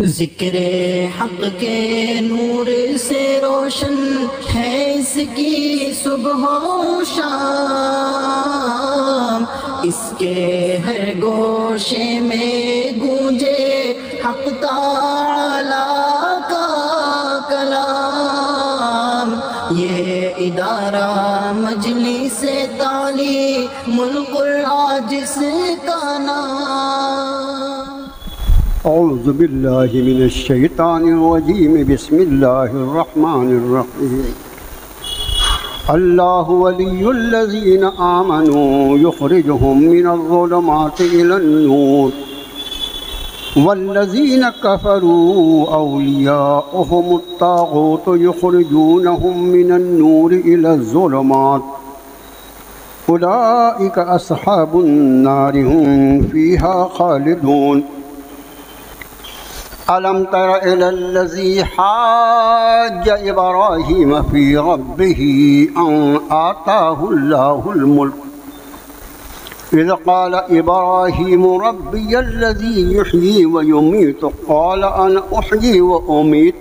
ذکر حق کے نور سے روشن ہے اس کی صبح و شام، اس کے ہر گوشے میں گونجے حق تعالیٰ کا کلام۔ یہ ادارہ مجلس تعلیم القرآن جس کا نام۔ اعوذ باللہ من الشیطان الرجیم، بسم اللہ الرحمن الرحیم۔ اللہ ولی الذین آمنوا یخرجهم من الظلمات إلى النور والذین کفروا اولیاؤهم الطاغوت یخرجونهم من النور إلى الظلمات اولئک اصحاب النار هم فیہا خالدون۔ ألم تر إلى الذي حاج إبراهيم في ربه أن آتاه الله الملك إذ قال إبراهيم ربي الذي يحيي ويميت قال أنا أحيي وأميت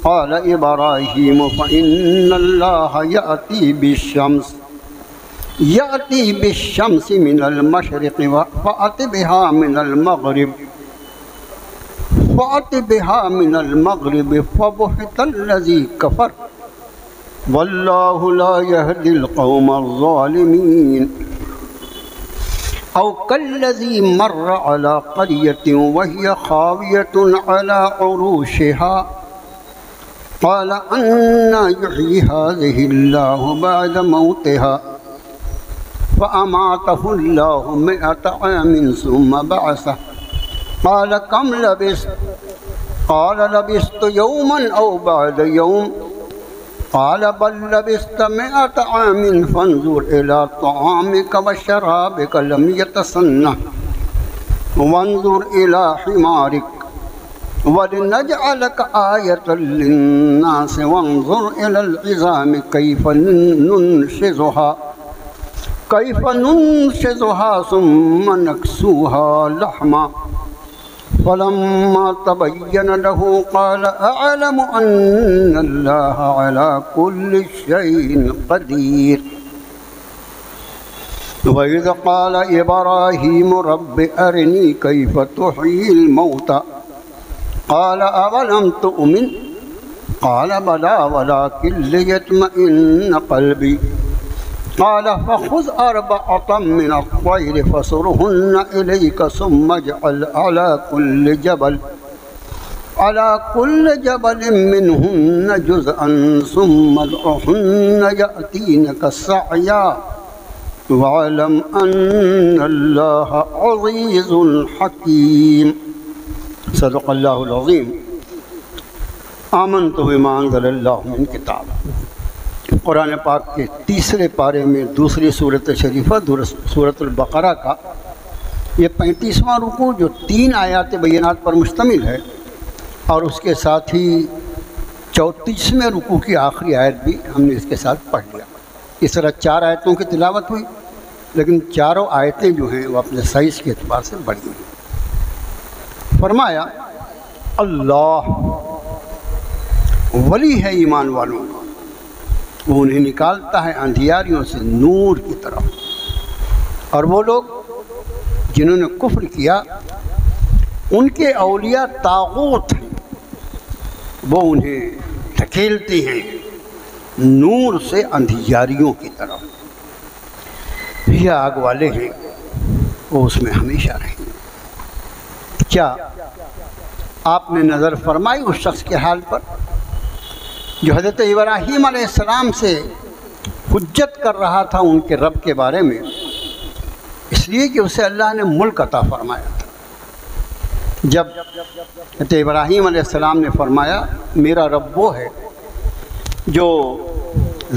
قال إبراهيم فإن الله يأتي بالشمس من المشرق فأت بها من المغرب فبهت الذي كفر والله لا يهدي القوم الظالمين۔ أو كالذي مر على قرية وهي خاوية على عروشها قال أنى يحيي هذه الله بعد موتها فأماته الله 100 عام ثم بعثه قال كم لبثت؟ قال لبثت يوما أو بعد يوم قال بل لبثت 100 عام فانظر إلى طعامك وشرابك لم يتسنه وانظر إلى حمارك ولنجعلك آية للناس وانظر إلى العظام كيف ننشزها ثم نكسوها لحما فلما تبين له قال أعلم أن الله على كل شيء قدير۔ وإذ قال إبراهيم رب أرني كيف تحيي الموتى قال أولم تؤمن قال بلى ولكن ليطمئن قلبي قال فخذ 4 من الطير فصرهن إليك ثم اجعل على كل جبل منهن جزءا ثم ادعهن يأتينك سعيا واعلم أن الله عزيز حكيم۔ صدق اللہ العظیم۔ آمنت بما انزل اللہ من کتاب۔ قرآن پاک کے 3 پارے میں دوسری صورت شریفہ سورۃ البقرہ کا یہ 35واں رکوع جو 3 آیات بینات پر مشتمل ہے، اور اس کے ساتھ ہی 34ویں رکوع کی آخری آیت بھی ہم نے اس کے ساتھ پڑھ لیا۔ اس طرح 4 آیتوں کی تلاوت ہوئی، لیکن چاروں آیتیں جو ہیں وہ اپنے سائز کے اعتبار سے بڑھی ہیں۔ فرمایا اللہ ولی ہے ایمان والوں کا، وہ انہیں نکالتا ہے اندھیاریوں سے نور کی طرف، اور وہ لوگ جنہوں نے کفر کیا ان کے اولیاء طاغوت ہیں، وہ انہیں دھکیلتے ہیں نور سے اندھیاریوں کی طرف۔ یہ آگ والے ہیں، وہ اس میں ہمیشہ رہیں گے۔ کیا آپ نے نظر فرمائی اس شخص کے حال پر جو حضرت ابراہیم علیہ السلام سے حجت کر رہا تھا ان کے رب کے بارے میں، اس لیے کہ اسے اللہ نے ملک عطا فرمایا تھا۔ جب حضرت ابراہیم علیہ السلام نے فرمایا میرا رب وہ ہے جو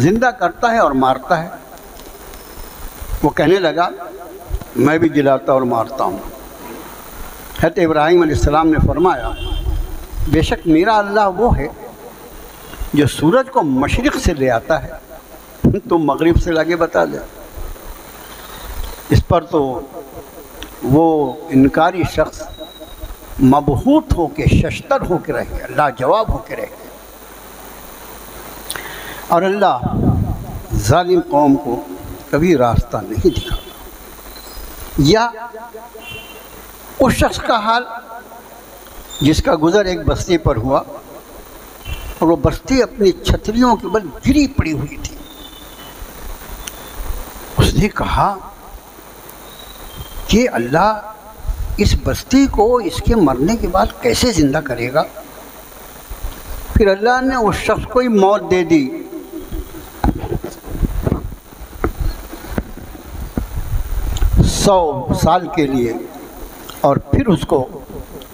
زندہ کرتا ہے اور مارتا ہے، وہ کہنے لگا میں بھی جلاتا اور مارتا ہوں۔ حضرت ابراہیم علیہ السلام نے فرمایا بے شک میرا اللہ وہ ہے جو سورج کو مشرق سے لے آتا ہے، تم مغرب سے لاگے بتا دے۔ اس پر تو وہ انکاری شخص مبہوت ہو کے ششتر ہو کے رہ گیا، لاجواب ہو کے رہ گیا۔ اور اللہ ظالم قوم کو کبھی راستہ نہیں دکھاتا۔ یا اس شخص کا حال جس کا گزر ایک بستی پر ہوا اور وہ بستی اپنی چھتریوں کے بل گری پڑی ہوئی تھی۔ اس نے کہا کہ اللہ اس بستی کو اس کے مرنے کے بعد کیسے زندہ کرے گا؟ پھر اللہ نے اس شخص کو ہی موت دے دی۔ 100 سال کے لیے، اور پھر اس کو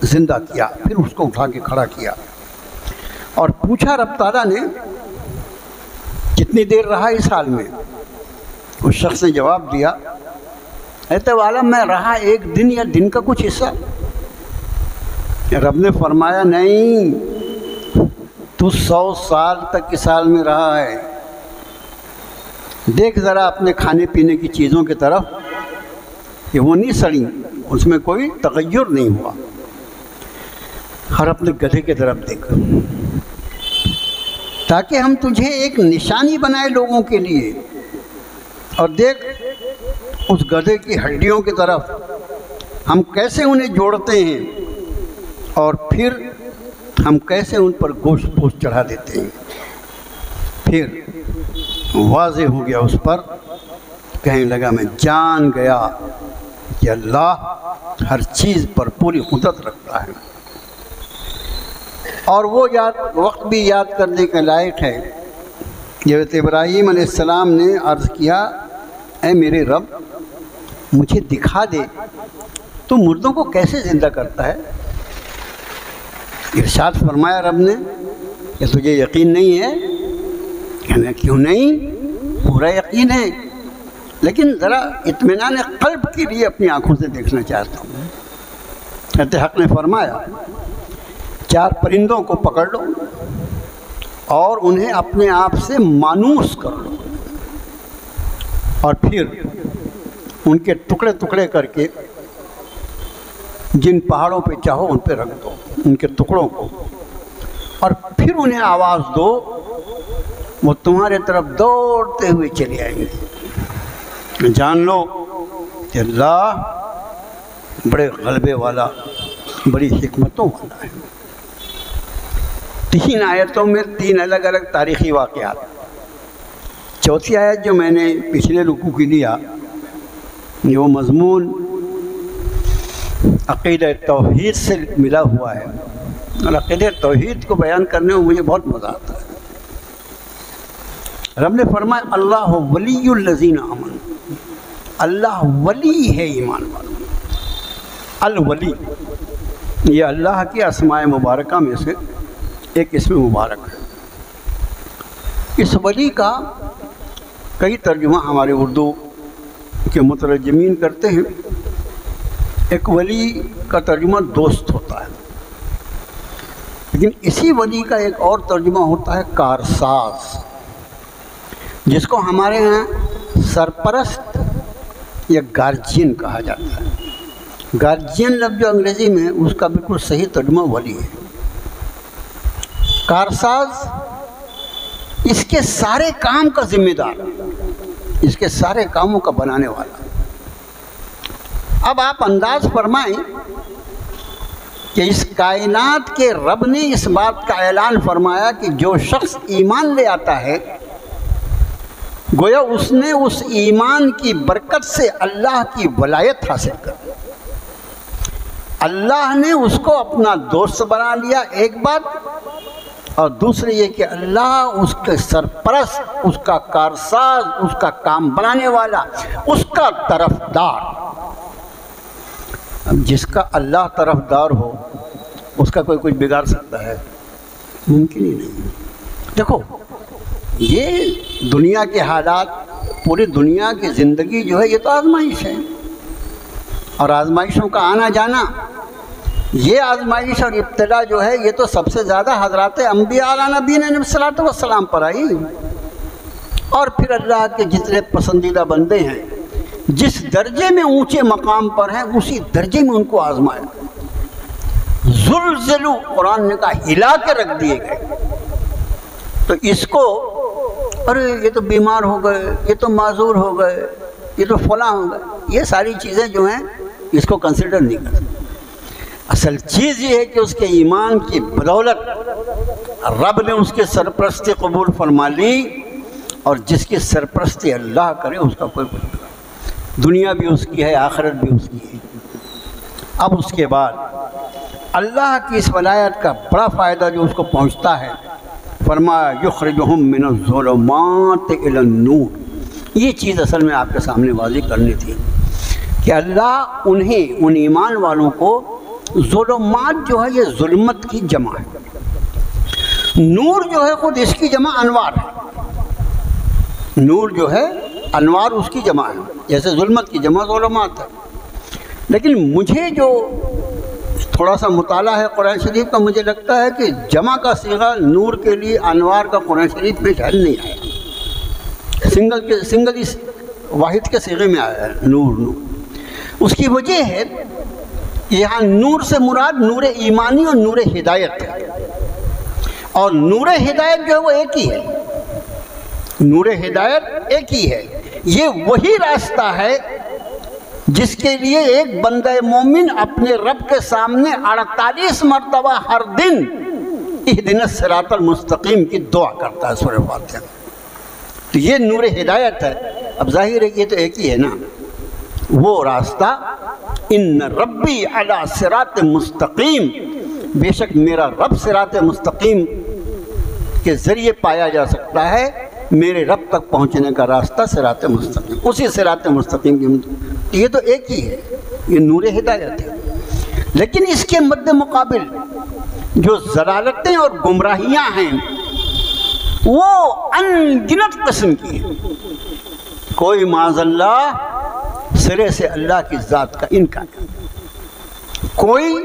زندہ کیا، پھر اس کو اٹھا کے کھڑا کیا اور پوچھا رب تعالیٰ نے کتنی دیر رہا اس حال میں؟ اس شخص نے جواب دیا، اے تو عالم میں رہا 1 دن یا دن کا کچھ حصہ۔ رب نے فرمایا نہیں، تو 100 سال تک اس حال میں رہا ہے۔ دیکھ ذرا اپنے کھانے پینے کی چیزوں کی طرف، کہ وہ نہیں سڑی، اس میں کوئی تغیر نہیں ہوا۔ اور اپنے گدھے کی طرف دیکھ، تاکہ ہم تجھے ایک نشانی بنائے لوگوں کے لیے، اور دیکھ اس گدھے کی ہڈیوں کی طرف، ہم کیسے انہیں جوڑتے ہیں اور پھر ہم کیسے ان پر گوشت پوش چڑھا دیتے ہیں۔ پھر واضح ہو گیا اس پر، کہنے لگا میں جان گیا کہ اللہ ہر چیز پر پوری قدرت رکھتا ہے۔ اور وہ وقت بھی یاد کرنے کے لائق ہے جب ابراہیم علیہ السلام نے عرض کیا، اے میرے رب مجھے دکھا دے تو مردوں کو کیسے زندہ کرتا ہے؟ ارشاد فرمایا رب نے کہ تجھے یقین نہیں ہے؟ کہنا کیوں نہیں، پورا یقین ہے، لیکن ذرا اطمینان قلب کے لیے اپنی آنکھوں سے دیکھنا چاہتا ہوں۔ کہتے حق نے فرمایا 4 پرندوں کو پکڑ لو اور انہیں اپنے آپ سے مانوس کر لو، اور پھر ان کے ٹکڑے ٹکڑے کر کے جن پہاڑوں پہ چاہو ان پہ رکھ دو ان کے ٹکڑوں کو، اور پھر انہیں آواز دو، وہ تمہارے طرف دوڑتے ہوئے چلے آئیں گے۔ جان لو کہ اللہ بڑے غلبے والا، بڑی حکمتوں والا ہے۔ 3 آیتوں میں 3 الگ الگ تاریخی واقعات۔ چوتھی آیت جو میں نے پچھلے رکوع کی لیا، یہ وہ مضمون عقیدہ توحید سے ملا ہوا ہے، اور عقیدہ توحید کو بیان کرنے میں مجھے بہت مزہ آتا ہے۔ رب نے فرمایا اللہ ولی الذین آمنوا، اللہ ولی ہے ایمان والوں۔ الولی یہ اللہ کی اسماء مبارکہ میں سے ایک اسم مبارک ہے۔ اس ولی کا کئی ترجمہ ہمارے اردو کے مترجمین کرتے ہیں۔ ایک ولی کا ترجمہ دوست ہوتا ہے، لیکن اسی ولی کا ایک اور ترجمہ ہوتا ہے کارساز، جس کو ہمارے ہاں سرپرست یا گارجین کہا جاتا ہے۔ گارجین لفظ جو انگریزی میں اس کا بالکل صحیح ترجمہ ولی ہے۔ کارساز اس کے سارے کام کا ذمہ دار، اس کے سارے کاموں کا بنانے والا۔ اب آپ انداز فرمائیں کہ اس کائنات کے رب نے اس بات کا اعلان فرمایا کہ جو شخص ایمان لے آتا ہے، گویا اس نے اس ایمان کی برکت سے اللہ کی ولایت حاصل کر لی، اللہ نے اس کو اپنا دوست بنا لیا، ایک بات، اور دوسری یہ کہ اللہ اس کے سرپرست، اس کا کارساز، اس کا کام بنانے والا، اس کا طرفدار۔ اب جس کا اللہ طرفدار ہو اس کا کوئی کچھ بگاڑ سکتا ہے؟ ممکن ہی نہیں۔ دیکھو یہ دنیا کے حالات، پوری دنیا کی زندگی جو ہے یہ تو آزمائش ہے، اور آزمائشوں کا آنا جانا، یہ آزمائش اور ابتلا جو ہے یہ تو سب سے زیادہ حضرات انبیاء علیہ نبینا علیہ الصلوۃ والسلام پر آئی، اور پھر اللہ کے جتنے پسندیدہ بندے ہیں جس درجے میں اونچے مقام پر ہیں اسی درجے میں ان کو آزمایا۔ زلزلو، قرآن نے کہا ہلا کے رکھ دیے گئے۔ تو اس کو ارے یہ تو بیمار ہو گئے، یہ تو معذور ہو گئے، یہ تو فلاں ہو گئے، یہ ساری چیزیں جو ہیں اس کو کنسیڈر نہیں کرتے۔ اصل چیز یہ ہے کہ اس کے ایمان کی بدولت رب نے اس کی سرپرستی قبول فرما لی، اور جس کی سرپرستی اللہ کرے اس کا کوئی نہیں، دنیا بھی اس کی ہے، آخرت بھی اس کی ہے۔ اب اس کے بعد اللہ کی اس ولایت کا بڑا فائدہ جو اس کو پہنچتا ہے، فرمایا یخرجہم من الظلمات الی النور۔ یہ چیز اصل میں آپ کے سامنے واضح کرنی تھی کہ اللہ انہیں، ان ایمان والوں کو، ظلمات جو ہے یہ ظلمت کی جمع ہے، نور جو ہے خود اس کی جمع انوار ہے، نور جو ہے انوار اس کی جمع ہے، جیسے ظلمت کی جمع ظلمات ہے۔ لیکن مجھے جو تھوڑا سا مطالعہ ہے قرآن شریف کا، مجھے لگتا ہے کہ جمع کا صیغہ نور کے لیے انوار کا قرآن شریف میں شاید نہیں آیا، سنگل اس واحد کے صیغے میں آیا ہے نور۔ اس کی وجہ ہے یہاں نور سے مراد نور ایمانی اور نور ہدایت ہے، اور نور ہدایت جو ہے وہ ایک ہی ہے، نور ہدایت ایک ہی ہے۔ یہ وہی راستہ ہے جس کے لیے ایک بندہ مومن اپنے رب کے سامنے 48 مرتبہ ہر دن اہدنا الصراط المستقیم کی دعا کرتا ہے سورہ فاتحہ۔ تو یہ نور ہدایت ہے۔ اب ظاہر ہے یہ تو ایک ہی ہے نا، وہ راستہ ان ربی علی صراط مستقیم، بے شک میرا رب صراط مستقیم کے ذریعے پایا جا سکتا ہے، میرے رب تک پہنچنے کا راستہ صراط مستقیم، اسی صراط مستقیم کی، یہ تو ایک ہی ہے، یہ نور ہدایت ہے۔ لیکن اس کے مد مقابل جو ضلالتیں اور گمراہیاں ہیں وہ ان گنت قسم کی ہیں۔ کوئی معاذ اللہ سرے سے اللہ کی ذات کا انکار کرتا، کوئی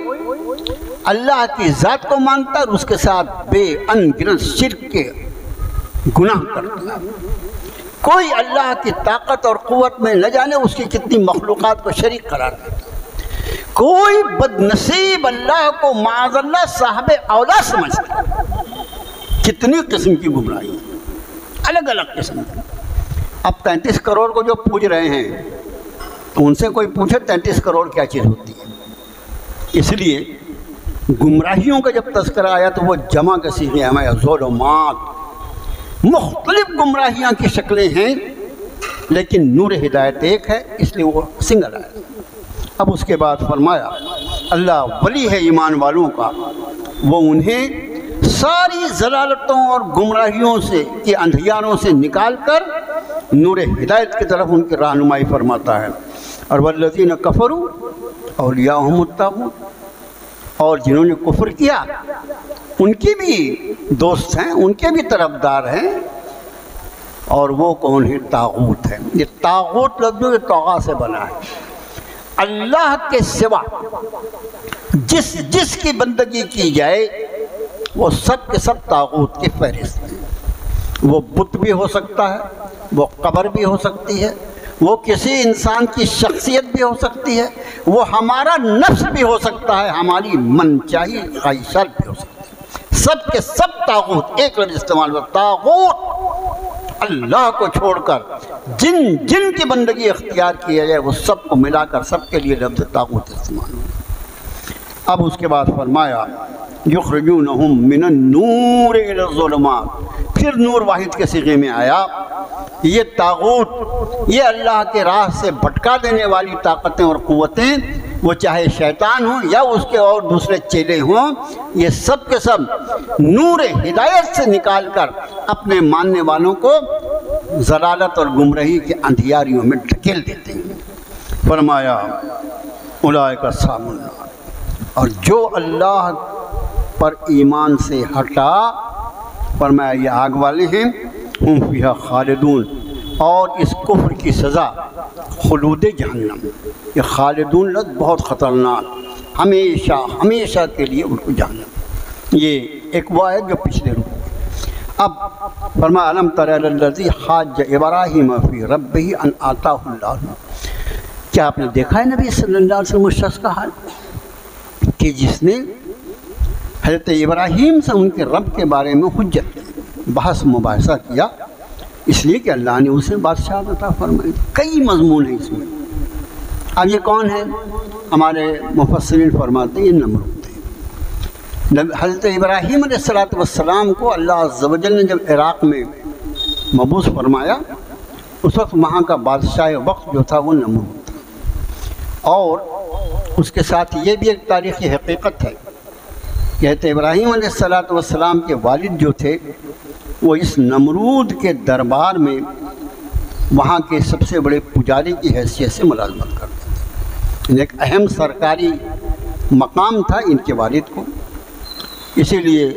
اللہ کی ذات کو مانتا اور اس کے ساتھ بے ان گنت شرک کے گناہ کرتا، کوئی اللہ کی طاقت اور قوت میں نہ جانے اس کی کتنی مخلوقات کو شریک قرار دیتا، کوئی بد نصیب اللہ کو معاذ اللہ صاحب اولا سمجھتا۔ کتنی قسم کی گمراہی، الگ الگ قسم کی۔ اب 33 کروڑ کو جو پوج رہے ہیں تو ان سے کوئی پوچھے 33 کروڑ کیا چیز ہوتی ہے؟ اس لیے گمراہیوں کا جب تذکرہ آیا تو وہ جمع کے صیغے ہمیں ظلمات، مختلف گمراہیاں کی شکلیں ہیں، لیکن نور ہدایت ایک ہے، اس لیے وہ سنگل آیا۔ اب اس کے بعد فرمایا اللہ ولی ہے ایمان والوں کا، وہ انہیں ساری ضلالتوں اور گمراہیوں سے کی اندھیاروں سے نکال کر نور ہدایت کی طرف ان کی رہنمائی فرماتا ہے۔ اور والذین کفروا اولیاءہم الطاغوت، اور جنہوں نے کفر کیا ان کی بھی دوست ہیں، ان کے بھی طرفدار ہیں، اور وہ کون ہے؟ طاغوت ہے۔ یہ طاغوت لفظ جو طغا سے بنا ہے، اللہ کے سوا جس کی بندگی کی جائے وہ سب کے سب طاغوت کی فہرست ہیں۔ وہ بت بھی ہو سکتا ہے، وہ قبر بھی ہو سکتی ہے، وہ کسی انسان کی شخصیت بھی ہو سکتی ہے، وہ ہمارا نفس بھی ہو سکتا ہے، ہماری من چاہی خواہشات بھی ہو سکتی ہے، سب کے سب طاغوت۔ ایک لفظ استعمال ہوا طاغوت، اللہ کو چھوڑ کر جن کی بندگی اختیار کیا جائے وہ سب کو ملا کر سب کے لیے لفظ طاغوت استعمال ہوا۔ اب اس کے بعد فرمایا یخرجونہم من النور الی الظلمات، پھر نور واحد کے صیغے میں آیا۔ یہ طاغوت، یہ اللہ کے راہ سے بھٹکا دینے والی طاقتیں اور قوتیں، وہ چاہے شیطان ہوں یا اس کے اور دوسرے چیلے ہوں، یہ سب کے سب نور ہدایت سے نکال کر اپنے ماننے والوں کو ضلالت اور گمراہی کے اندھیاریوں میں ڈھکیل دیتے ہیں۔ فرمایا اولئک اصحاب النار، اور جو اللہ پر ایمان سے ہٹا، فرمایا یہ آگ والے ہیں، ہم فیہا خالدون، اور اس کفر کی سزا خلود جہنم۔ یہ خالدون لفظ بہت خطرناک، ہمیشہ ہمیشہ کے لیے ان کو جہنم۔ یہ ایک وہ ہے جو پچھلے رکوع۔ اب فرمایا الم تر الی الذی حاج ابراہیم فی ربہ ان آتاہ اللہ، کیا آپ نے دیکھا ہے نبی صلی اللہ علیہ وسلم اس شخص کا حال کہ جس نے حضرت ابراہیم سے ان کے رب کے بارے میں حجت بحث مباحثہ کیا، اس لیے کہ اللہ نے اسے بادشاہ عطا فرمائی۔ کئی مضمون ہیں اس میں۔ اب یہ کون ہے؟ ہمارے مفسرین فرماتے ہیں یہ نمرود ہے۔ حضرت ابراہیم علیہ السلام کو اللہ عز و جل نے جب عراق میں مبعوث فرمایا، اس وقت وہاں کا بادشاہ وقت جو تھا وہ نمرود تھا۔ اور اس کے ساتھ یہ بھی ایک تاریخی حقیقت ہے کہ حضرت ابراہیم علیہ السلام کے والد جو تھے وہ اس نمرود کے دربار میں وہاں کے سب سے بڑے پجاری کی حیثیت سے ملازمت کرتے تھے۔ ایک اہم سرکاری مقام تھا ان کے والد کو، اسی لیے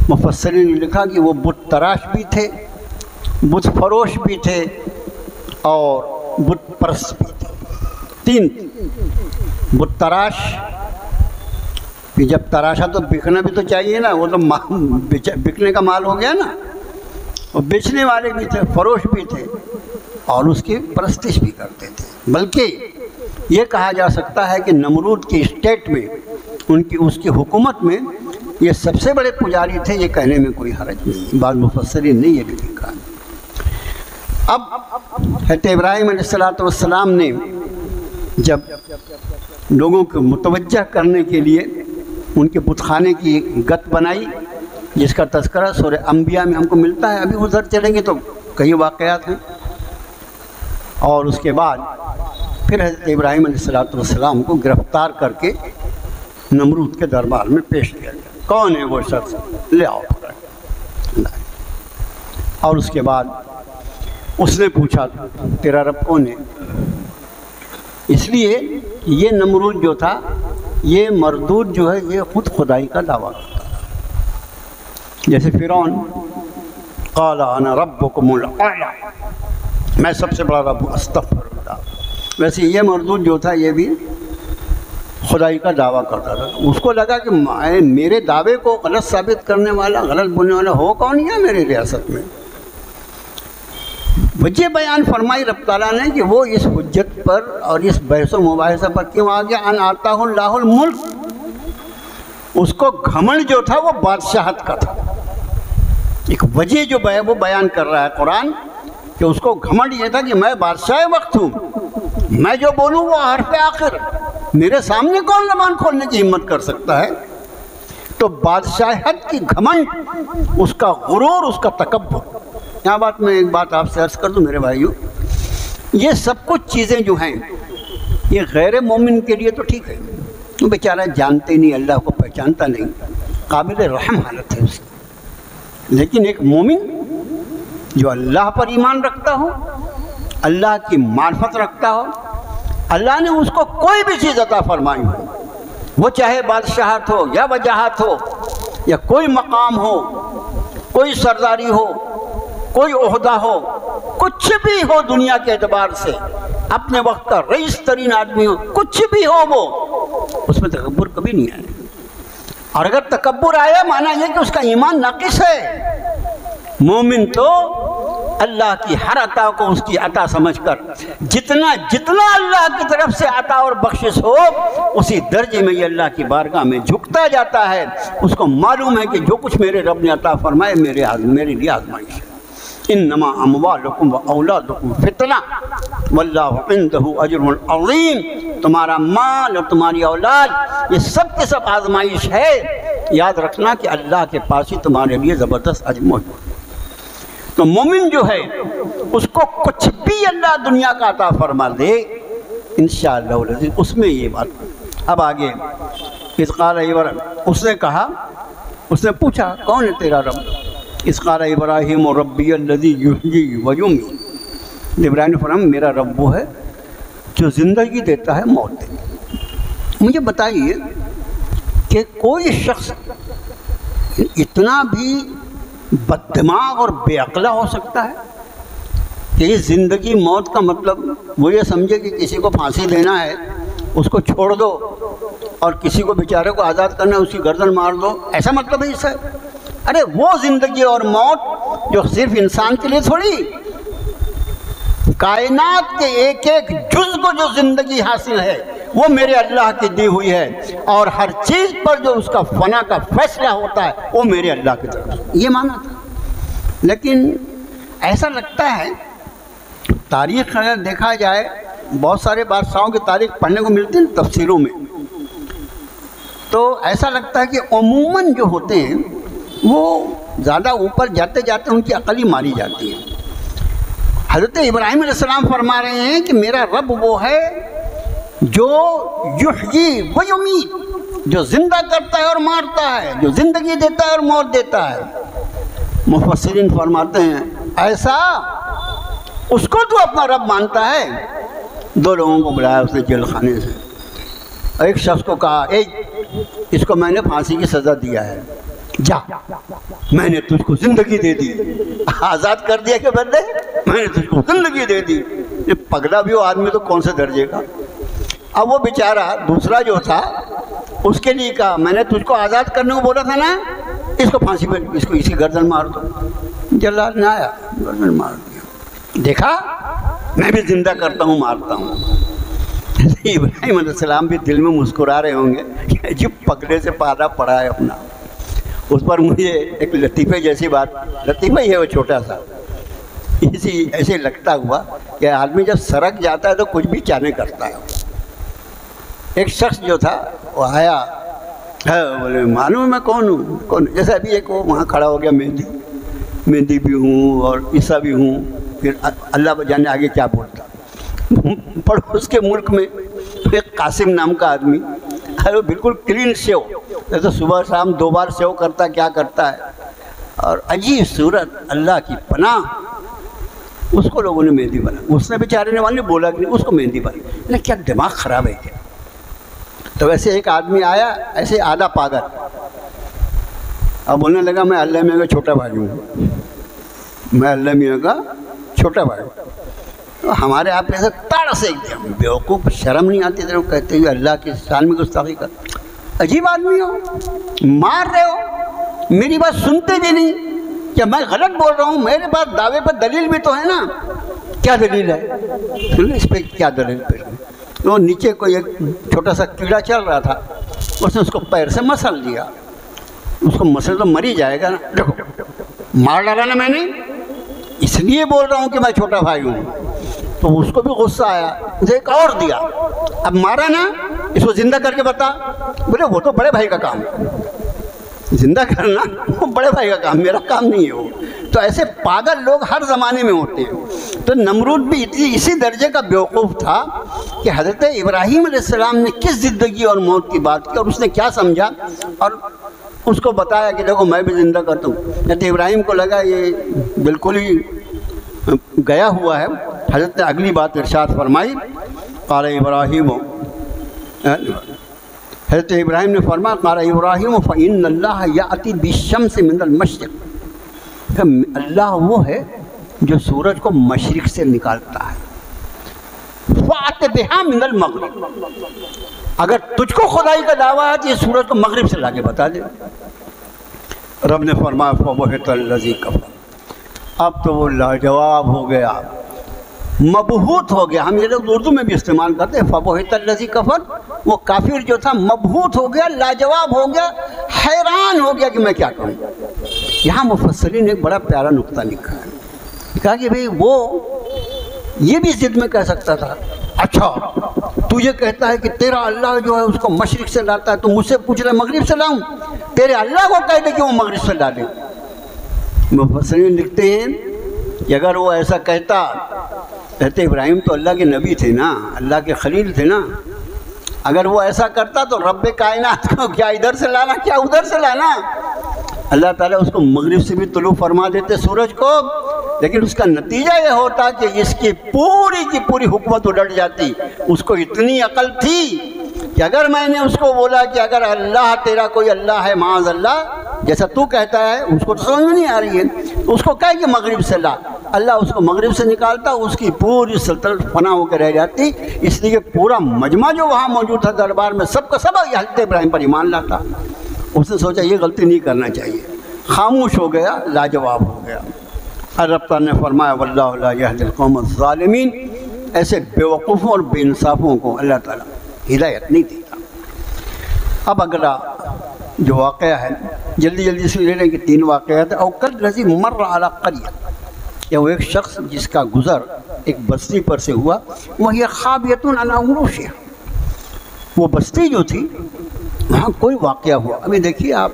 مفسرین نے لکھا کہ وہ بت تراش بھی تھے، بت فروش بھی تھے اور بت پرست بھی تھے۔ تین بت تراش، جب تراشا تو بکنا بھی تو چاہیے نا، وہ تو بکنے کا مال ہو گیا نا، وہ بیچنے والے بھی تھے، فروش بھی تھے اور اس کی پرستش بھی کرتے تھے۔ بلکہ یہ کہا جا سکتا ہے کہ نمرود کی اسٹیٹ میں اس کی حکومت میں یہ سب سے بڑے پجاری تھے، یہ کہنے میں کوئی حرج نہیں۔ بعض مفسرین نے یہ بھی لکھا۔ اب حضرت ابراہیم علیہ السلام نے جب لوگوں کو متوجہ کرنے کے لیے ان کے بت خانے کی گت بنائی، جس کا تذکرہ سورہ انبیاء میں ہم کو ملتا ہے، ابھی ادھر چلیں گے تو کئی واقعات ہیں۔ اور اس کے بعد پھر حضرت ابراہیم علیہ السلام کو گرفتار کر کے نمرود کے دربار میں پیش کیا گیا۔ کون ہے وہ شخص؟ لے آؤ۔ اور اس کے بعد اس نے پوچھا تیرا رب کون ہے؟ اس لیے یہ نمرود جو تھا، یہ مردود جو ہے یہ خود خدائی کا دعویٰ کرتا ہے۔ جیسے فرعون قال انا ربکم الاعلی، میں سب سے بڑا رب ہوں، استغفر اللہ، ویسے یہ مردود جو تھا یہ بھی خدائی کا دعویٰ کرتا تھا۔ اس کو لگا کہ میرے دعوے کو غلط ثابت کرنے والا، غلط بولنے والا ہو کون ہے میری ریاست میں؟ وجہ بیان فرمائی رب تعالیٰ نے کہ وہ اس حجت پر اور اس بحث و مباحثہ پر کیوں آ گیا؟ ان آتاہ اللہ الملک، اس کو گھمنڈ جو تھا وہ بادشاہت کا تھا۔ ایک وجہ جو وہ بیان کر رہا ہے قرآن کہ اس کو گھمنڈ یہ تھا کہ میں بادشاہ وقت ہوں، میں جو بولوں وہ حرف آخر، میرے سامنے کون زبان کھولنے کی ہمت کر سکتا ہے؟ تو بادشاہت کی گھمنڈ، اس کا غرور، اس کا تکبر۔ یہاں بات میں ایک بات آپ سے عرض کر دوں میرے بھائیوں، یہ سب کچھ چیزیں جو ہیں یہ غیر مومن کے لیے تو ٹھیک ہے، وہ بیچارہ جانتے نہیں، اللہ کو پہچانتا نہیں، قابل رحم حالت ہے اس کی۔ لیکن ایک مومن جو اللہ پر ایمان رکھتا ہو، اللہ کی معرفت رکھتا ہو، اللہ نے اس کو کوئی بھی چیز عطا فرمائی ہو، وہ چاہے بادشاہت ہو یا وجاہت ہو یا کوئی مقام ہو، کوئی سرداری ہو، کوئی عہدہ ہو، کچھ بھی ہو دنیا کے اعتبار سے، اپنے وقت کا رئیس ترین آدمی ہو، کچھ بھی ہو، وہ اس میں تکبر کبھی نہیں آئے۔ اور اگر تکبر آیا مانا یہ کہ اس کا ایمان ناقص ہے۔ مومن تو اللہ کی ہر عطا کو اس کی عطا سمجھ کر جتنا اللہ کی طرف سے عطا اور بخشش ہو، اسی درجے میں یہ اللہ کی بارگاہ میں جھکتا جاتا ہے۔ اس کو معلوم ہے کہ جو کچھ میرے رب نے عطا فرمائے میرے لیے آزمائش ہے۔ انما اموالکم و اولادکم فتنہ واللہ عندہ اجر عظیم، تمہارا مال اور تمہاری اولاد یہ سب کے سب آزمائش ہے۔ یاد رکھنا کہ اللہ کے پاس ہی تمہارے لیے زبردست اجر موجود ہے۔ تو مومن جو ہے اس کو کچھ بھی اللہ دنیا کا عطا فرما دے انشاءاللہ العزیز، اس میں یہ بات۔ اب آگے اذ قال ابراہیم، اس نے کہا، اس نے پوچھا کون ہے تیرا رب؟ اذ قال ابراہیم ربی الذی یحیی و یمیت، ابراہیم نے فرمایا میرا رب وہ ہے جو زندگی دیتا ہے، موت دیتا ہے۔ مجھے بتائیے کہ کوئی شخص اتنا بھی بد دماغ اور بے عقلا ہو سکتا ہے کہ یہ زندگی موت کا مطلب وہ یہ سمجھے کہ کسی کو پھانسی دینا ہے اس کو چھوڑ دو اور کسی کو بیچارے کو آزاد کرنا ہے اس کی گردن مار دو، ایسا مطلب ہے اس سے؟ ارے وہ زندگی اور موت جو صرف انسان کے لیے تھوڑی، کائنات کے ایک ایک جز کو جو زندگی حاصل ہے وہ میرے اللہ کی دی ہوئی ہے، اور ہر چیز پر جو اس کا فنا کا فیصلہ ہوتا ہے وہ میرے اللہ کی طرف، یہ مانا تھا۔ لیکن ایسا لگتا ہے تاریخ اگر دیکھا جائے، بہت سارے بادشاہوں کی تاریخ پڑھنے کو ملتی ہے تفسیروں میں، تو ایسا لگتا ہے کہ عموماً جو ہوتے ہیں وہ زیادہ اوپر جاتے جاتے ان کی عقل ہی ماری جاتی ہے۔ حضرت ابراہیم علیہ السلام فرما رہے ہیں کہ میرا رب وہ ہے جو یحیی و یمیت، جو زندہ کرتا ہے اور مارتا ہے، جو زندگی دیتا ہے اور موت دیتا ہے۔ مفسرین فرماتے ہیں ایسا اس کو تو اپنا رب مانتا ہے۔ دو لوگوں کو بلایا اس نے جیل خانے سے، ایک شخص کو کہا اس کو میں نے پھانسی کی سزا دیا ہے، جا میں نے تجھ کو زندگی دے دی، آزاد کر دیا کہ بندے میں نے تجھ کو زندگی دے دی۔ یہ پگلا بھی ہو آدمی تو کون سے درجے کا۔ اب وہ بیچارہ دوسرا جو تھا اس کے لیے کہا میں نے تجھ کو آزاد کرنے کو بولا تھا نا، اس کو پھانسی پہ اس کو اسی گردن مار دو۔ جلاد نہ آیا، گردن مار دیا۔ دیکھا میں بھی زندہ کرتا ہوں مارتا ہوں۔ ابراہیم علیہ السلام بھی دل میں مسکرا رہے ہوں گے کہ عجیب پگڑے سے پالا پڑا ہے اپنا۔ اس پر مجھے ایک لطیفے جیسی بات، لطیفہ ہی ہے وہ چھوٹا سا، ایسے لگتا ہوا کہ آدمی جب سرک جاتا ہے تو کچھ بھی چانے کرتا ہے۔ ایک شخص جو تھا وہ آیا، بولے معلوم میں کون ہوں، کون؟ جیسے ابھی ایک وہ وہاں کھڑا ہو گیا مہندی بھی ہوں اور عیسیٰ بھی ہوں، پھر اللہ جانے آگے کیا بولتا۔ پڑوس کے ملک میں ایک قاسم نام کا آدمی، وہ بالکل کلین سیو، جیسے صبح شام 2 بار سیو کرتا کیا کرتا ہے، اور عجیب صورت، اللہ کی پناہ، اس کو لوگوں نے مہندی بنا۔ اس نے بیچارے نے والے بولا کہ اس کو مہندی بنا، کیا دماغ خراب ہے کیا؟ تو ویسے ایک آدمی آیا ایسے آدھا پاگل، اب بولنے لگا میں اللہ میاں کا چھوٹا بھائی ہوں، میں اللہ میاں کا چھوٹا بھائی ہوں۔ ہمارے آپ ایسے تاڑا سے ایک دم بیوقوف، شرم نہیں آتی تیرے کو کہتے ہوئے اللہ کی شان میں گستاخی کر، عجیب آدمی ہو، مار رہے ہو، میری بات سنتے بھی نہیں، کیا میں غلط بول رہا ہوں؟ میرے پاس دعوے پر دلیل بھی تو ہے نا، کیا دلیل ہے؟ اس پہ کیا دلیل پہ؟ وہ نیچے کوئی ایک چھوٹا سا کیڑا چل رہا تھا، اس نے اس کو پیر سے مسل دیا، اس کو مسل تو مر ہی جائے گا نا، دیکھو مار ڈالا نا میں نے، اس لیے بول رہا ہوں کہ میں چھوٹا بھائی ہوں۔ تو اس کو بھی غصہ آیا، اسے ایک اور دیا، اب مارا نا، اس کو زندہ کر کے بتا۔ بولے وہ تو بڑے بھائی کا کام ہے، زندہ کرنا وہ بڑے بھائی کا کام، میرا کام نہیں ہے وہ۔ تو ایسے پاگل لوگ ہر زمانے میں ہوتے ہیں۔ تو نمرود بھی اسی درجے کا بیوقوف تھا کہ حضرت ابراہیم علیہ السلام نے کس زندگی اور موت کی بات کی اور اس نے کیا سمجھا، اور اس کو بتایا کہ دیکھو میں بھی زندہ کرتا ہوں۔ حضرت ابراہیم کو لگا یہ بالکل ہی گیا ہوا ہے۔ حضرت نے اگلی بات ارشاد فرمائی، قال ابراہیم، حضرت ابراہیم نے فرمایا قال ابراہیم فإن اللہ یأتی بالشمس من المشرق، کہ اللہ وہ ہے جو سورج کو مشرق سے نکالتا ہے، فأت بہا من المغرب، اگر تجھ کو خدائی کا دعویٰ ہے تو یہ سورج کو مغرب سے لا کے بتا دے۔ رب نے فرمایا فبہت الذی کفر، اب تو وہ لاجواب ہو گیا، مبہوت ہو گیا۔ ہم یہ لوگ اردو میں بھی استعمال کرتے ہیں فبہت الذی کفر، وہ کافر جو تھا مبہوت ہو گیا، لاجواب ہو گیا، حیران ہو گیا کہ میں کیا کروں۔ یہاں مفسرین نے ایک بڑا پیارا نقطہ لکھا ہے، کہا کہ بھئی وہ یہ بھی ضد میں کہہ سکتا تھا، اچھا تو یہ کہتا ہے کہ تیرا اللہ جو ہے اس کو مشرق سے لاتا ہے، تو مجھ سے پوچھ رہے مغرب سے لاؤں؟ تیرے اللہ کو کہہ دے کہ وہ مغرب سے لا دے۔ مفسرین لکھتے ہیں کہ اگر وہ ایسا کہتا، حضرت ابراہیم تو اللہ کے نبی تھے نا، اللہ کے خلیل تھے نا، اگر وہ ایسا کرتا تو رب کائنات کو کیا ادھر سے لانا کیا ادھر سے لانا، اللہ تعالیٰ اس کو مغرب سے بھی طلوع فرما دیتے سورج کو، لیکن اس کا نتیجہ یہ ہوتا کہ اس کی پوری حکومت الٹ جاتی۔ اس کو اتنی عقل تھی کہ اگر میں نے اس کو بولا کہ اگر اللہ تیرا کوئی اللہ ہے معاذ اللہ جیسا تو کہتا ہے، اس کو تو سمجھ میں نہیں آ رہی ہے، اس کو کہے کہ مغرب سے لا، اللہ اس کو مغرب سے نکالتا، اس کی پوری سلطنت فنا ہو کے رہ جاتی۔ اس لیے پورا مجمع جو وہاں موجود تھا دربار میں سب کا سب حضرت ابراہیم پر ایمان لاتا۔ اس نے سوچا یہ غلطی نہیں کرنا چاہیے، خاموش ہو گیا، لاجواب ہو گیا۔ رب تعالیٰ نے فرمایا واللہ لا یہدی القوم الظالمین، ایسے بے وقوفوں اور بے انصافوں کو اللہ تعالیٰ ہدایت نہیں دیتا۔ اب اگلا جو واقعہ ہے جلدی جلدی سے لے لیں کہ 3 واقعات ہیں۔ او کالذی مر علی قریہ، یا وہ ایک شخص جس کا گزر ایک بستی پر سے ہوا، وہی خاویۃ علی عروشہا، وہ بستی جو تھی وہاں کوئی واقعہ ہوا۔ ابھی دیکھیے آپ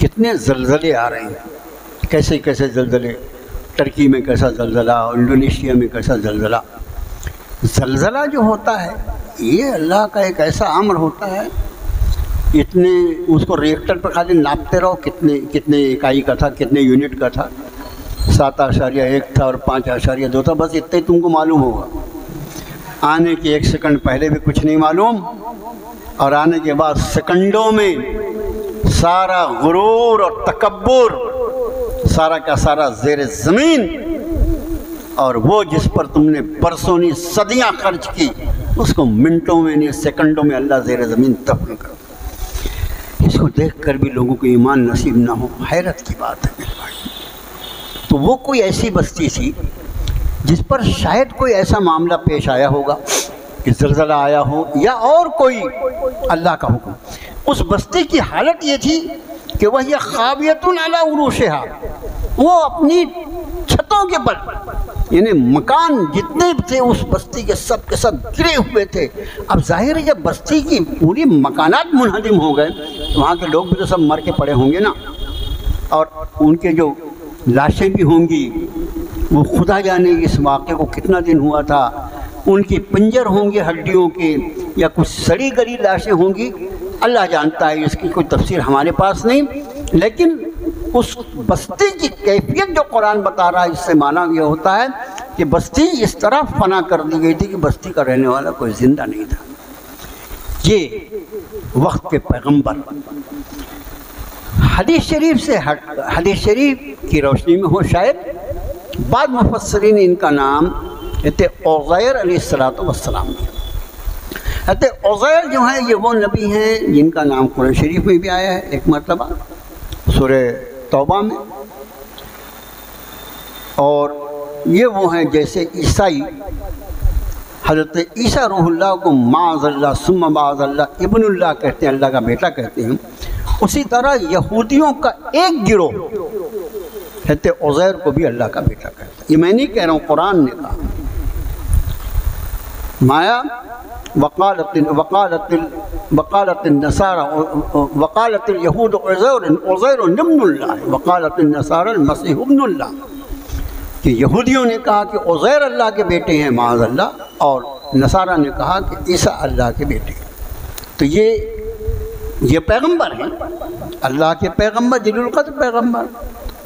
کتنے زلزلے آ رہے ہیں، کیسے کیسے زلزلے، ترکی میں کیسا زلزلہ، انڈونیشیا میں کیسا زلزلہ۔ زلزلہ جو ہوتا ہے یہ اللہ کا ایک ایسا امر ہوتا ہے، اتنے اس کو ریکٹر پر خالی ناپتے رہو کتنے اکائی کا تھا، کتنے یونٹ کا تھا، 7.1 تھا اور 5.2 تھا، بس اتنے تم کو معلوم ہوگا۔ آنے کے 1 سیکنڈ پہلے بھی کچھ نہیں معلوم، اور آنے کے بعد سیکنڈوں میں سارا غرور اور تکبر سارا کا سارا زیر زمین، اور وہ جس پر تم نے برسوں نہیں صدیاں خرچ کی اس کو منٹوں میں نہیں سیکنڈوں میں اللہ زیر زمین دفن کر۔ اس کو دیکھ کر بھی لوگوں کو ایمان نصیب نہ ہو، حیرت کی بات ہے میرے بھائی۔ تو وہ کوئی ایسی بستی تھی جس پر شاید کوئی ایسا معاملہ پیش آیا ہوگا کہ زلزلہ آیا ہو یا اور کوئی اللہ کا حکم۔ اس بستی کی حالت یہ تھی کہ وہی خاویۃ علی عروشہا، وہ اپنی چھتوں کے پر، یعنی مکان جتنے تھے اس بستی کے سب گرے ہوئے تھے۔ اب ظاہر ہے جب بستی کی پوری مکانات منہدم ہو گئے تو وہاں کے لوگ بھی تو سب مر کے پڑے ہوں گے نا، اور ان کے جو لاشیں بھی ہوں گی، وہ خدا جانے اس واقعے کو کتنا دن ہوا تھا، ان کی پنجر ہوں گے ہڈیوں کے، یا کچھ سڑی گلی لاشیں ہوں گی، اللہ جانتا ہے، اس کی کوئی تفسیر ہمارے پاس نہیں۔ لیکن اس بستی کی کیفیت جو قرآن بتا رہا ہے اس سے معنی یہ ہوتا ہے کہ بستی اس طرح فنا کر دی گئی تھی کہ بستی کا رہنے والا کوئی زندہ نہیں تھا۔ یہ وقت کے پیغمبر حدیث شریف کی روشنی میں ہو، شاید بعض مفسرین نے ان کا نام عزیر علیہ السلام دیا۔ عزیر جو ہیں یہ وہ نبی ہیں جن کا نام قرآن شریف میں بھی آیا ہے ایک مرتبہ سورہ توبہ میں، اور یہ وہ ہیں جیسے عیسائی حضرت عیسیٰ روح اللہ کو معاذ اللہ ثم معاذ اللہ ابن اللہ کہتے ہیں، اللہ کا بیٹا کہتے ہیں، اسی طرح یہودیوں کا ایک گروہ حضرت عزیر کو بھی اللہ کا بیٹا کہتے ہیں۔ یہ میں نہیں کہہ رہا ہوں، قرآن نے کہا۔ مایا وقالت النصارى وقالت اليهود عزیر ابن اللہ وقالت النصارى المسیح ابن اللہ، کہ یہودیوں نے کہا کہ عزیر اللہ کے بیٹے ہیں معاذ اللہ، اور نصارہ نے کہا کہ عیسیٰ اللہ کے بیٹے ہیں۔ تو یہ پیغمبر ہیں، اللہ کے پیغمبر، جلیل القدر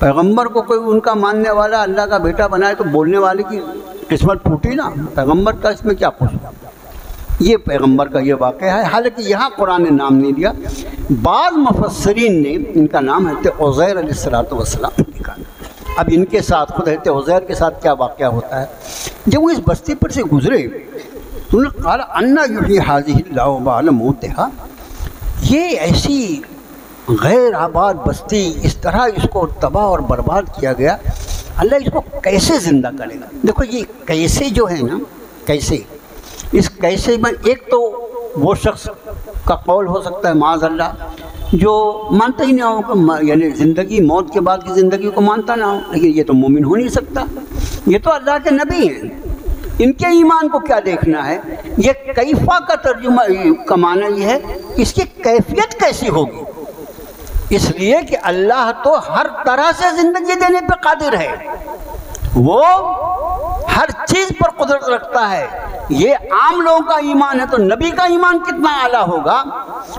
پیغمبر کو کوئی ان کا ماننے والا اللہ کا بیٹا بنائے تو بولنے والے کی قسمت پھوٹی نا، پیغمبر کا اس میں کیا قصور۔ یہ پیغمبر کا یہ واقعہ ہے، حالانکہ یہاں قرآن نے نام نہیں دیا، بعض مفسرین نے ان کا نام حضرت عزیر علیہ السلام لکھا۔ اب ان کے ساتھ خود حضرت عزیر کے ساتھ کیا واقعہ ہوتا ہے، جب وہ اس بستی پر سے گزرے تو انہوں نے کہا انا یحیی ھذہ اللہ بعد موتھا، یہ ایسی غیر آباد بستی اس طرح اس کو تباہ اور برباد کیا گیا، اللہ اس کو کیسے زندہ کرے گا۔ دیکھو یہ کیسے جو ہے نا، کیسے، اس کیسے میں ایک تو وہ شخص کا قول ہو سکتا ہے معاذ اللہ جو مانتا ہی نہ ہو، یعنی زندگی موت کے بعد کی زندگی کو مانتا نہ ہو، لیکن یہ تو مومن ہو نہیں سکتا، یہ تو اللہ کے نبی ہیں، ان کے ایمان کو کیا دیکھنا ہے۔ یہ کیفا کا ترجمہ کا معنی یہ ہے اس کی کیفیت کیسی ہوگی، اس لیے کہ اللہ تو ہر طرح سے زندگی دینے پہ قادر ہے، وہ ہر چیز پر قدرت رکھتا ہے۔ یہ عام لوگوں کا ایمان ہے تو نبی کا ایمان کتنا اعلیٰ ہوگا،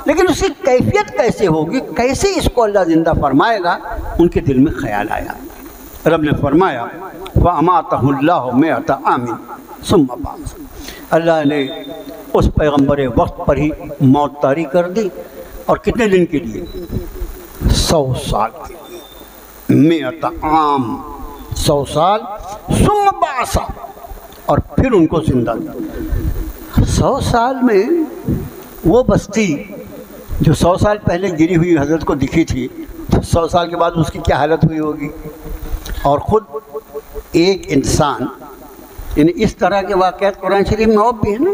لیکن اس کی کیفیت کیسے ہوگی، کیسے اس کو اللہ زندہ فرمائے گا، ان کے دل میں خیال آیا۔ رب نے فرمایا فَأَمَاتَهُ اللَّهُ مِائَةَ عَامٍ ثُمَّ بَعَثَهُ، اللہ نے اس پیغمبر وقت پر ہی موت طاری کر دی، اور کتنے دن کے لیے، 100 سال کے لیے، 100 عام، 100 سال، ثم بعث، اور پھر ان کو زندہ کیا۔ 100 سال میں وہ بستی جو 100 سال پہلے گری ہوئی حضرت کو دکھی تھی، 100 سال کے بعد اس کی کیا حالت ہوئی ہوگی، اور خود ایک انسان، یعنی اس طرح کے واقعات قرآن شریف میں اور بھی ہے نا،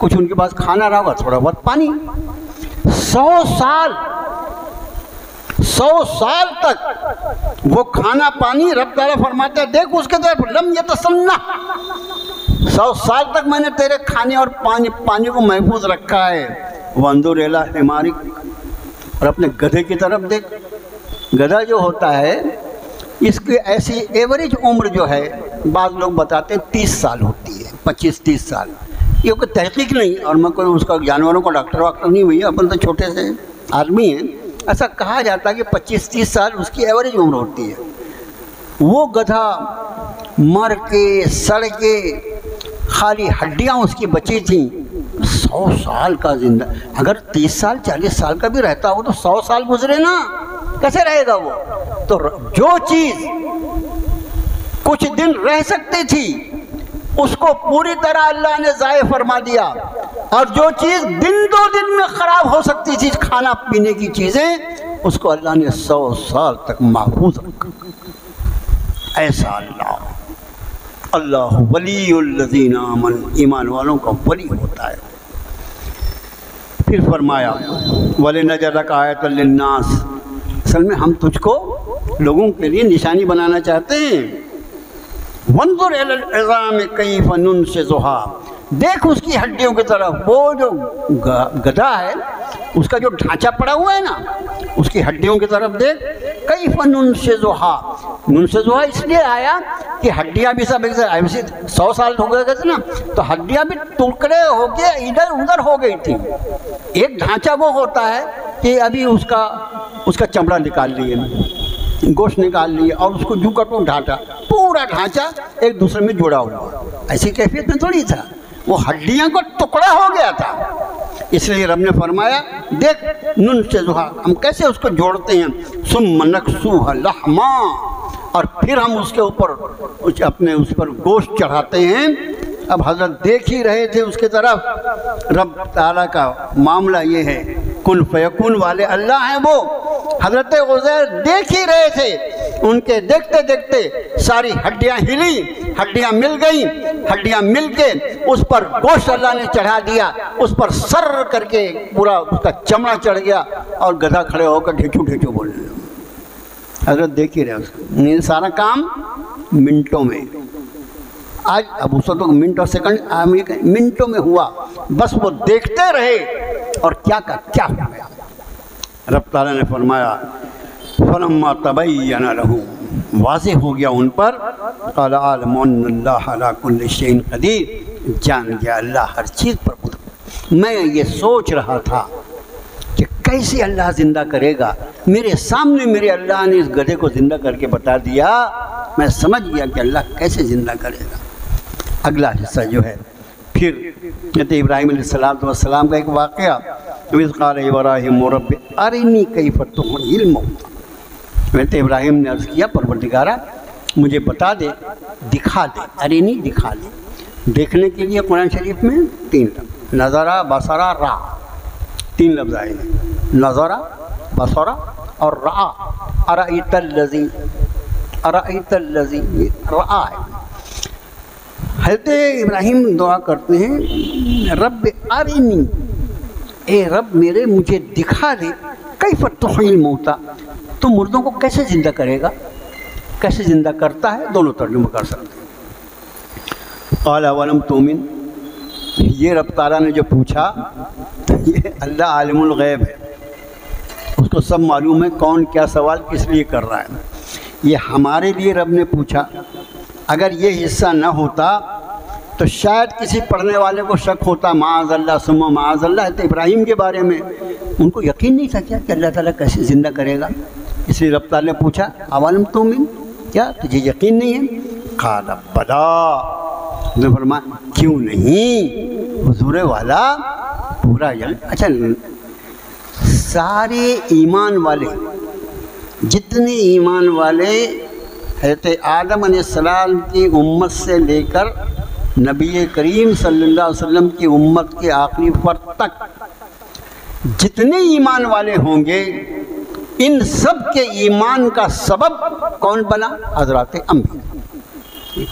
کچھ ان کے پاس کھانا رہا ہوگا، تھوڑا بہت پانی۔ 100 سال تک وہ کھانا پانی، رب تعالیٰ فرماتے ہیں دیکھ اس کے طرف، لم یتسنہ، 100 سال تک میں نے تیرے کھانے اور پانی کو محفوظ رکھا ہے۔ وانظر الی حمارک، اور اپنے گدھے کی طرف دیکھ۔ گدھا جو ہوتا ہے اس کی ایسی ایوریج عمر جو ہے بعض لوگ بتاتے ہیں 30 سال ہوتی ہے، 25-30 سال۔ یہ کوئی تحقیق نہیں، اور میں کوئی اس کا جانوروں کا ڈاکٹر واکٹر نہیں ہوئی، اپن تو چھوٹے سے آدمی ہیں۔ ایسا کہا جاتا ہے کہ 25-30 سال اس کی ایوریج عمر ہوتی ہے۔ وہ گدھا مر کے سڑ کے خالی ہڈیاں اس کی بچی تھیں، 100 سال کا زندہ۔ اگر 30 سال 40 سال کا بھی رہتا ہو تو 100 سال گزرے نا، کیسے رہے گا وہ؟ تو جو چیز کچھ دن رہ سکتی تھی اس کو پوری طرح اللہ نے ضائع فرما دیا، اور جو چیز دن 2 دن میں خراب ہو سکتی تھی، کھانا پینے کی چیزیں، اس کو اللہ نے 100 سال تک محفوظ رکھا۔ ایسا اللہ ولی الذین آمنوا، ایمان والوں کا ولی ہوتا ہے۔ پھر فرمایا وَلِنَجْعَلَكَ آیَةً لِلنَّاسِ، اصل میں ہم تجھ کو لوگوں کے لیے نشانی بنانا چاہتے ہیں۔ وَانظُرْ إِلَى الْعِظَامِ كَيْفَ نُنشِزُهَا، دیکھ اس کی ہڈیوں کی طرف۔ وہ جو گدھا ہے اس کا جو ڈھانچہ پڑا ہوا ہے نا، اس کی ہڈیوں کی طرف دیکھ۔ كَيْفَ نُنشِزُهَا، نُنشِزُهَا اس لیے آیا کہ ہڈیاں بھی سب 100 سال ہو گئے تھے نا، تو ہڈیاں بھی ٹکڑے ہو کے ادھر ادھر ہو گئی تھی۔ ایک ڈھانچہ وہ ہوتا ہے کہ ابھی اس کا چمڑا نکال لیے، گوشت نکال لیے، اور اس کو جو کٹوں ڈھانٹا، پورا ڈھانچہ ایک دوسرے میں جڑا ہوا، ایسی کیفیت میں تھوڑی تھا، وہ ہڈیاں کو ٹکڑا ہو گیا تھا۔ اس لیے رب نے فرمایا دیکھ ننشزھا، ہم کیسے اس کو جوڑتے ہیں، ثم نکسوہ لحما، اور پھر ہم اس کے اوپر اپنے اس پر گوشت چڑھاتے ہیں۔ اب حضرت دیکھ ہی رہے تھے اس کی طرف، رب تعالیٰ کا معاملہ یہ ہے، کن فیکون والے اللہ ہیں وہ۔ حضرت عزیر دیکھ ہی رہے تھے، ان کے دیکھتے دیکھتے ساری ہڈیاں ہلی، ہڈیاں مل گئیں، ہڈیاں مل کے اس پر گوشت اللہ نے چڑھا دیا، اس پر سر کر کے پورا اس کا چمڑا چڑھ گیا، اور گدھا کھڑے ہو کر ڈھیچو ڈھیچو بولنے لگا۔ حضرت دیکھ ہی رہے اس کو، یہ سارا کام منٹوں میں، آج اب اس وقت منٹ اور سیکنڈ منٹوں میں ہوا، بس وہ دیکھتے رہے، اور کیا ہو گیا۔ رب تعالیٰ نے فرمایا فلما تبین لہ، واضح ہو گیا ان پر، قال اعلم ان اللہ علی کل شیء قدیر، جان گیا اللہ ہر چیز پر قدرت۔ میں یہ سوچ رہا تھا کہ کیسے اللہ زندہ کرے گا، میرے سامنے میرے اللہ نے اس گدھے کو زندہ کر کے بتا دیا، میں سمجھ گیا کہ اللہ کیسے زندہ کرے گا۔ اگلا حصہ جو ہے پھر حضرت ابراہیم علیہ السلام کا ایک واقعہ، وَإِذْ قَالَ إِبْرَاهِيمُ رَبِّ أَرِنِي كَيْفَ تُحْيِي الْمَوْتَىٰ، حضرت ابراہیم نے عرض کیا پروردگارا مجھے بتا دے، دکھا دے، ارینی دکھا دے۔ دیکھنے کے لیے قرآن شریف میں 3 لفظ، نظرہ بصرہ را، 3 لفظ آئے ہیں، نظرہ بصرہ اور رعا۔ ارأیت الذی رعا ہے۔ حضرت ابراہیم دعا کرتے ہیں رب ارنی، اے رب میرے مجھے دکھا دے، کیف تحیی الموتیٰ، تو مردوں کو کیسے زندہ کرے گا، کیسے زندہ کرتا ہے، دونوں ترجمہ کر سکتے ہیں۔ قال ولم تؤمن، یہ رب تعالیٰ نے جو پوچھا، یہ اللہ عالم الغیب ہے، اس کو سب معلوم ہے کون کیا سوال کس لیے کر رہا ہے۔ یہ ہمارے لیے رب نے پوچھا، اگر یہ حصہ نہ ہوتا تو شاید کسی پڑھنے والے کو شک ہوتا، معاذ اللہ ثم معاذ اللہ، حضرت ابراہیم کے بارے میں ان کو یقین نہیں تھا کیا کہ اللہ تعالیٰ کیسے زندہ کرے گا، اس لیے رب تعالیٰ نے پوچھا اولم تؤمن، کیا تجھے یقین نہیں ہے؟ قال بلا، نے فرمایا کیوں نہیں، حضور والا پورا اچھا سارے ایمان والے، جتنے ایمان والے حضرت آدم علیہ السلام کی امت سے لے کر نبی کریم صلی اللہ علیہ وسلم کی امت کے آخری فرد تک جتنے ایمان والے ہوں گے، ان سب کے ایمان کا سبب کون بنا؟ حضرات انبیاء۔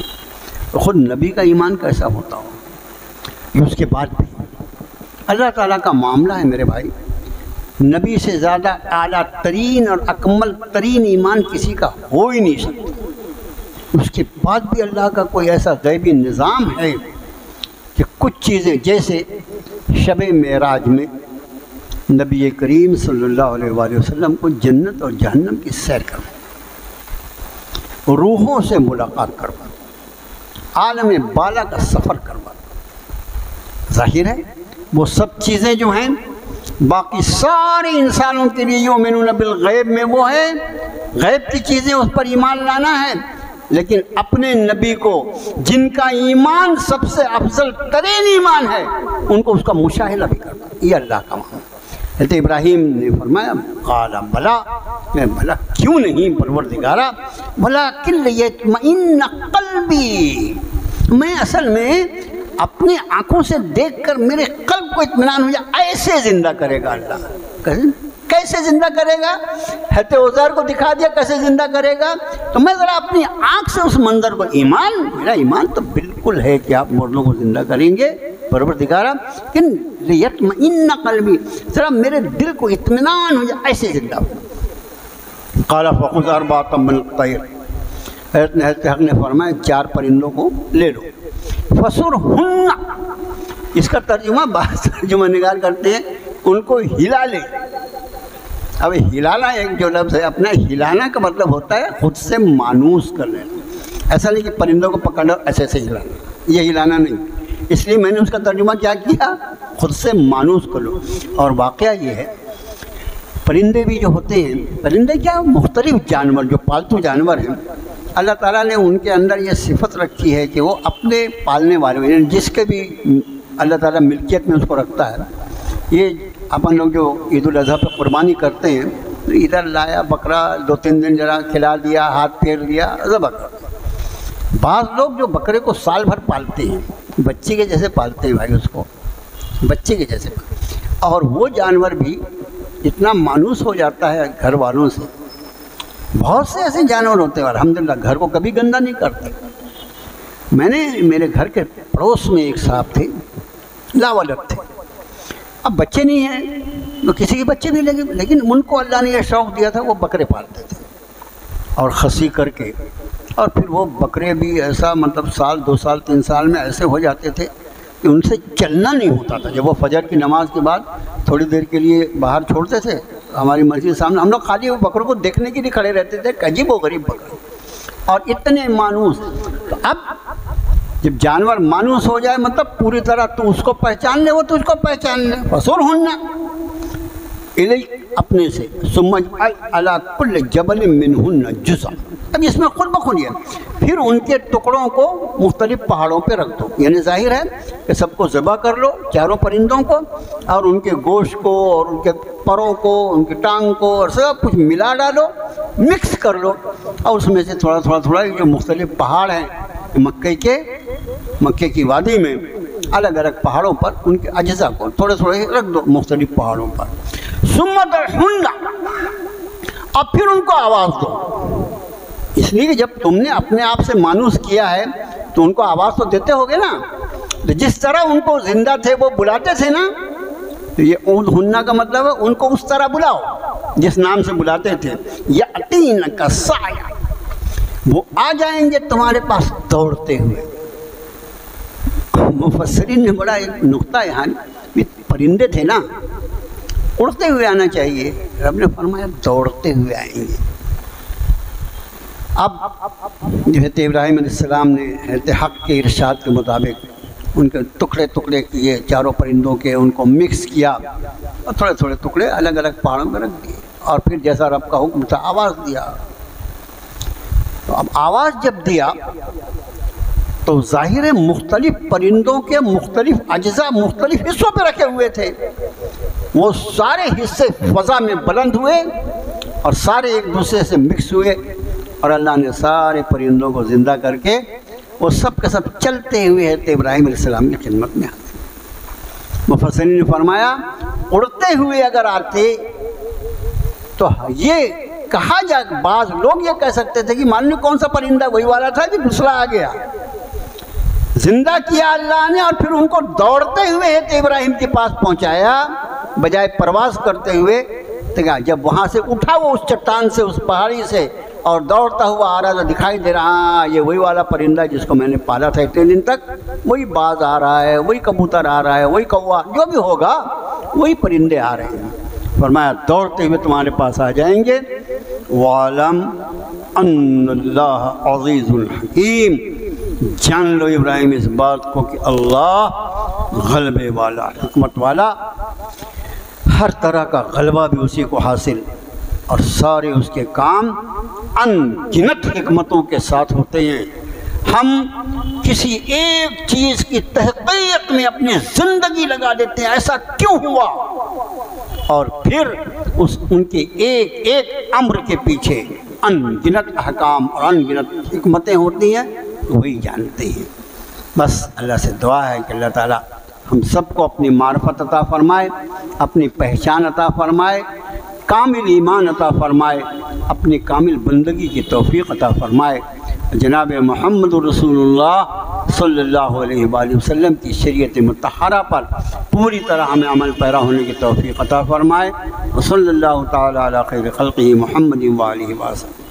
خود نبی کا ایمان کیسا ہوتا ہو، یہ اس کے بعد بھی اللہ تعالیٰ کا معاملہ ہے میرے بھائی، نبی سے زیادہ اعلیٰ ترین اور اکمل ترین ایمان کسی کا ہو ہی نہیں سکتا۔ اس کے بعد بھی اللہ کا کوئی ایسا غیبی نظام ہے کہ کچھ چیزیں جیسے شب معراج میں نبی کریم صلی اللہ علیہ وآلہ وسلم کو جنت اور جہنم کی سیر کروا، روحوں سے ملاقات کروا، عالم بالا کا سفر کروا۔ ظاہر ہے وہ سب چیزیں جو ہیں باقی سارے انسانوں کے لیے یؤمنون بالغیب میں وہ ہے، غیب کی چیزیں اس پر ایمان لانا ہے، لیکن اپنے نبی کو جن کا ایمان سب سے افضل ترین ایمان ہے ان کو اس کا مشاہدہ بھی کرنا، یہ اللہ کا معاملہ۔ حضرت ابراہیم نے فرمایا قال بلا، میں بھلا کیوں نہیں پروردگارا، ولکن لیطمئن قلبی، میں اصل میں اپنی آنکھوں سے دیکھ کر میرے قلب کو اطمینان ہو جائے۔ ایسے زندہ کرے گا اللہ، کیسے زندہ کرے گا؟ حضرت عزیر کو دکھا دیا کیسے زندہ کرے گا، تو میں ذرا اپنی آنکھ سے اس منظر کو، میرا ایمان تو بالکل ہے کہ آپ مردوں کو زندہ کریں گے پروردگارا، لیکن لیطمئن قلبی، ذرا میرے دل کو اطمینان ہو جائے، ایسے زندہ ہو۔ قال فخذ اربعۃ من الطیر، حضرت حق نے فرمایا 4 پرندوں کو لے لو، فسرہن، اس کا ترجمہ بعض ترجمہ نگار کرتے ہیں ان کو ہلا لے۔ اب ہلانا ایک جو لفظ ہے اپنا، ہلانا کا مطلب ہوتا ہے خود سے مانوس کر لینا، ایسا نہیں کہ پرندوں کو پکڑ لو ایسے ایسے ہلانا، یہ ہلانا نہیں۔ اس لیے میں نے اس کا ترجمہ کیا کیا، خود سے مانوس کر لو۔ اور واقعہ یہ ہے پرندے بھی جو ہوتے ہیں، پرندے کیا مختلف جانور جو پالتو جانور ہیں، اللہ تعالیٰ نے ان کے اندر یہ صفت رکھی ہے کہ وہ اپنے پالنے والے، یعنی جس کے بھی اللہ تعالیٰ ملکیت میں اس کو رکھتا ہے۔ یہ اپن لوگ جو عید الاضحیٰ پہ قربانی کرتے ہیں، ادھر لایا بکرا 2-3 دن ذرا کھلا دیا، ہاتھ پھیر دیا، ذبح کر دیا۔ بعض لوگ جو بکرے کو سال بھر پالتے ہیں، بچے کے جیسے پالتے ہیں بھائی، اس کو بچے کے جیسے، اور وہ جانور بھی اتنا مانوس ہو جاتا ہے گھر والوں سے۔ بہت سے ایسے جانور ہوتے ہیں الحمدللہ گھر کو کبھی گندہ نہیں کرتے۔ میں نے میرے گھر کے پڑوس میں ایک صاحب تھے، لاولد تھے، اب بچے نہیں ہیں تو کسی کے بچے بھی لگے، لیکن ان کو اللہ نے یہ شوق دیا تھا وہ بکرے پالتے تھے اور خصی کر کے، اور پھر وہ بکرے بھی ایسا مطلب سال 2 سال 3 سال میں ایسے ہو جاتے تھے کہ ان سے چلنا نہیں ہوتا تھا۔ جب وہ فجر کی نماز کے بعد تھوڑی دیر کے لیے باہر چھوڑتے تھے ہماری مسجد سامنے، ہم لوگ خالی وہ بکروں کو دیکھنے کے لیے کھڑے رہتے تھے، عجیب و غریب بکرے اور اتنے مانوس۔ تو اب جب جانور مانوس ہو جائے مطلب پوری طرح تو اس کو پہچان لے، وہ تجھ کو پہچان لے، فسرہن الیک، اپنے سے، ثم اجعل علی کل جبل منہن جزءا، اب اس میں خود بخود ہے، پھر ان کے ٹکڑوں کو مختلف پہاڑوں پہ رکھ دو، یعنی ظاہر ہے کہ سب کو ذبح کر لو 4 پرندوں کو، اور ان کے گوشت کو اور ان کے پروں کو ان کی ٹانگ کو اور سب کچھ ملا ڈالو، مکس کر لو، اور اس میں سے تھوڑا تھوڑا تھوڑا جو مختلف پہاڑ ہیں مکے کی وادی میں الگ الگ پہاڑوں پر ان کے اجزاء کو تھوڑے تھوڑے رکھ دو مختلف پہاڑوں پر، ثم ادعہن، اور پھر ان کو آواز دو، اس لیے کہ جب تم نے اپنے آپ سے مانوس کیا ہے تو ان کو آواز تو دیتے ہوگے نا، تو جس طرح ان کو زندہ تھے وہ بلاتے تھے نا، تو یہ ادعہن کا مطلب ہے ان کو اس طرح بلاؤ جس نام سے بلاتے تھے، یأتینک سعیا، وہ آ جائیں گے تمہارے پاس دوڑتے ہوئے۔ مفسرین نے بڑا ایک نقطہ یہاں، پرندے تھے نا، اڑتے ہوئے آنا چاہیے، رب نے فرمایا دوڑتے ہوئے آئیں گے۔ اب حضرت ابراہیم علیہ السلام نے حضرت حق کے ارشاد کے مطابق ان کے ٹکڑے ٹکڑے کیے 4 پرندوں کے، ان کو مکس کیا اور تھوڑے تھوڑے ٹکڑے الگ الگ پہاڑوں میں رکھ دیے، اور پھر جیسا رب کا حکم تھا آواز دیا۔ تو اب آواز جب دیا تو ظاہر ہے مختلف پرندوں کے مختلف اجزاء مختلف حصوں پہ رکھے ہوئے تھے، وہ سارے حصے فضا میں بلند ہوئے اور سارے ایک دوسرے سے مکس ہوئے، اور اللہ نے سارے پرندوں کو زندہ کر کے وہ سب کے سب چلتے ہوئے حضرت ابراہیم علیہ السلام کی خدمت میں آتے۔ مفسرین نے فرمایا اڑتے ہوئے اگر آتے تو یہ کہا جا، بعض لوگ یہ کہہ سکتے تھے کہ معلوم کون سا پرندہ وہی والا تھا کہ دوسرا آ گیا، زندہ کیا اللہ نے، اور پھر ان کو دوڑتے ہوئے حضرت ابراہیم کے پاس پہنچایا بجائے پرواز کرتے ہوئے۔ جب وہاں سے اٹھا وہ اس چٹان سے، اس پہاڑی سے، اور دوڑتا ہوا آ رہا تھا، دکھائی دے رہا یہ وہی والا پرندہ جس کو میں نے پالا تھا اتنے دن تک، وہی باز آ رہا ہے، وہی کبوتر آ رہا ہے، وہی کوا، جو بھی ہوگا وہی پرندے آ رہے ہیں۔ فرمایا دوڑتے ہوئے تمہارے پاس آ جائیں گے۔ وَعَلَمْ أَنَّ اللَّهَ عَزِيزٌ حَكِيمٌ، جان لو ابراہیم اس بات کو کہ اللہ غلبے والا، حکمت والا، ہر طرح کا غلبہ بھی اسی کو حاصل، اور سارے اس کے کام ان گنت حکمتوں کے ساتھ ہوتے ہیں۔ ہم کسی ایک چیز کی تحقیق میں اپنی زندگی لگا دیتے ہیں، ایسا کیوں ہوا، اور پھر ان کے ایک ایک امر کے پیچھے ان گنت احکام اور ان گنت حکمتیں ہوتی ہیں، وہی جانتے ہیں۔ بس اللہ سے دعا ہے کہ اللہ تعالیٰ ہم سب کو اپنی معرفت عطا فرمائے، اپنی پہچان عطا فرمائے، کامل ایمان عطا فرمائے، اپنی کامل بندگی کی توفیق عطا فرمائے، جناب محمد رسول اللہ صلی اللہ علیہ وآلہ وسلم کی شریعت مطہرہ پر پوری طرح ہمیں عمل پیرا ہونے کی توفیق عطا فرمائے۔ وصلی اللہ تعالی علی خیر خلقہ محمد وآلہ وسلم۔